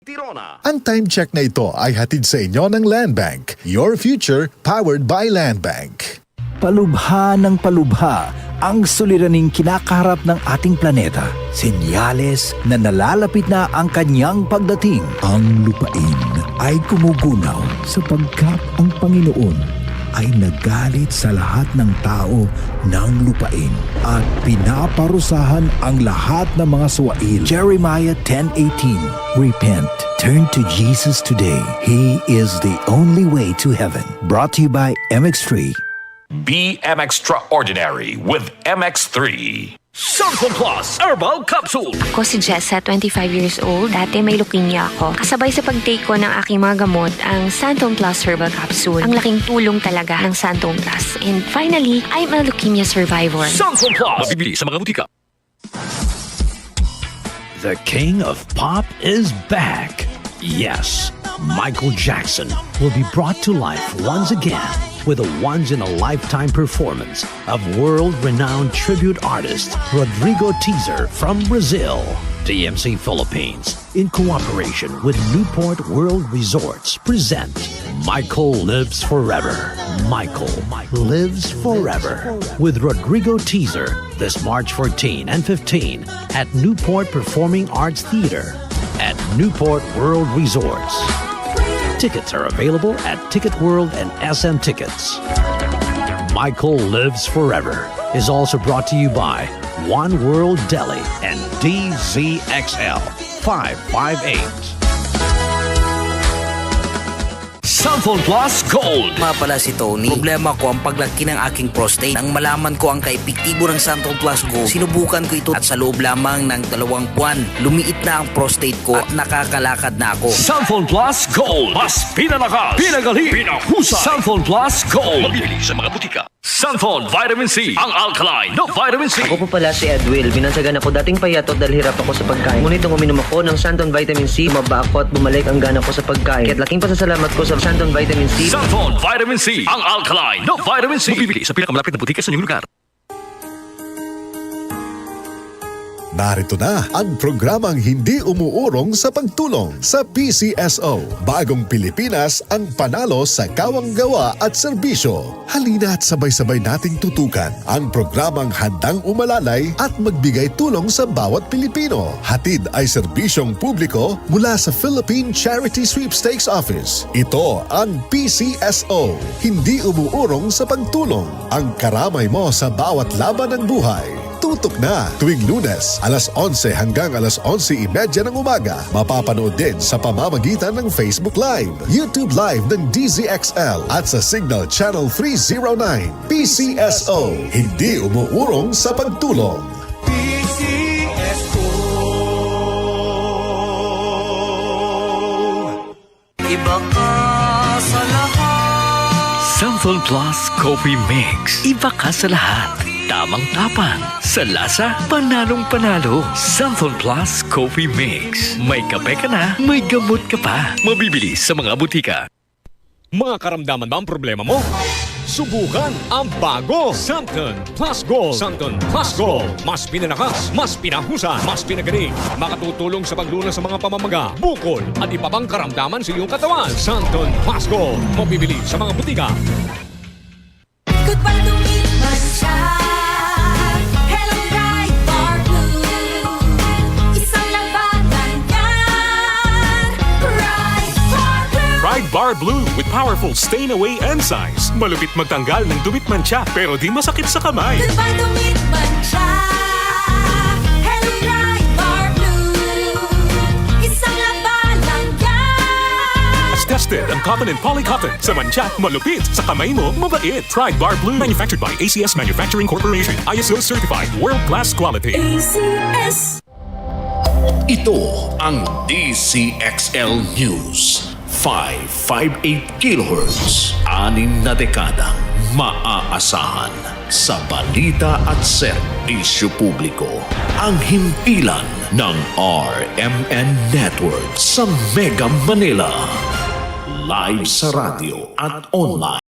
Tirona. Ang time check na ito ay hatid sa inyo ng Land Bank. Your future powered by Land Bank. Palubha ng palubha ang suliraning kinakaharap ng ating planeta. Senyales na nalalapit na ang kanyang pagdating. Ang lupain ay kumugunaw sapagkat ang Panginoon ay nagalit sa lahat ng tao ng lupain at pinaparusahan ang lahat ng mga suwail. Jeremiah 10:18. Repent. Turn to Jesus today. He is the only way to heaven. Brought to you by MX3. Be Extraordinary with MX3. Santon Plus Herbal Capsule. Ako si Jessa, 25 years old. Dati may leukemia ako. Kasabay sa pag-take ko ng aking mga gamot, ang Santon Plus Herbal Capsule. Ang laking tulong talaga ng Santon Plus. And finally, I'm a leukemia survivor. Santon Plus. Mabibili sa mga butika. The king of pop is back. Yes, Michael Jackson will be brought to life once again with a once-in-a-lifetime performance of world-renowned tribute artist Rodrigo Teaser from Brazil. TMC Philippines, in cooperation with Newport World Resorts, present Michael Lives Forever. Michael Lives Forever with Rodrigo Teaser this March 14 and 15 at Newport Performing Arts Theater at Newport World Resorts. Tickets are available at Ticket World and SM Tickets. Michael Lives Forever is also brought to you by One World Deli and DZXL 558. Santon Plus Gold. Nga pala si Tony. Problema ko ang paglaki ng aking prostate. Nang malaman ko ang kaepektibo ng Santon Plus Gold, sinubukan ko ito at sa loob lamang ng 2 buwan, lumiit na ang prostate ko at nakakalakad na ako. Santon Plus Gold. Mas pinalakas, pinagaling, pinahusay. Santon Plus Gold. Mabibili sa mga butika. Santon Vitamin C. Ang alkaline na Vitamin C. Ako po pala si Edwil. Binansagan ako dating payatot dahil hirap ako sa pagkain. Ngunit nung uminom ako ng Santon Vitamin C, maba ako at bumalik ang gana ko sa pagkain. Kaya't laking pasasalamat ko sa Santon Vitamin C. Santon Vitamin C. Ang alkaline na Vitamin C. Mabibili sa pinakamalapit na butika sa inyong lugar. Narito na ang programang hindi umuurong sa pagtulong sa PCSO. Bagong Pilipinas ang panalo sa kawang gawa at serbisyo. Halina at sabay-sabay nating tutukan ang programang handang umalalay at magbigay tulong sa bawat Pilipino. Hatid ay serbisyong publiko mula sa Philippine Charity Sweepstakes Office. Ito ang PCSO. Hindi umuurong sa pagtulong. Ang karamay mo sa bawat laban ng buhay. Tutok na tuwing Lunes, alas 11 hanggang alas 11:30 ng umaga. Mapapanood din sa pamamagitan ng Facebook Live, YouTube Live ng DZXL at sa Signal Channel 309. PCSO, hindi umuurong sa pagtulong. Iba ka sa lahat. Santon Plus Coffee Mix. Iba ka sa lahat. Tamang tapang. Sa lasa, panalong-panalo. Santon Plus Coffee Mix. May kape ka na, may gamot ka pa. Mabibili sa mga butika. Mga karamdaman ba ang problema mo? Subukan ang bago Santon Plus Gold. Santon Plus Gold. Mas pinalakas, mas pinahusan, mas pinagaling. Makatutulong sa paglunas sa mga pamamaga, bukol at iba pang karamdaman sa iyong katawan. Santon Plus Gold. Mabibili sa mga butika. Goodbye to me, Mancha. Hello, Bright Bar Blue. Isang labanan yan. Bright Bar Blue. Pride Bar Blue with powerful stain-away enzymes. Malupit magtanggal ng dumit mancha pero di masakit sa kamay. Goodbye to me, Mancha. Hello, Bright Bar Blue. Isang labanan yan. As tested ang cotton and polycotton. Sa mancha, malupit. Sa kamay mo, mabait. Pride Bar Blue. Manufactured by ACS Manufacturing Corporation. ISO certified. World-class quality. ACS. Ito ang DCXL News. 558 kHz. 6 na dekadang maaasahan sa balita at serbisyo publiko. Ang himpilan ng RMN Network sa Mega Manila. Live sa radyo at online.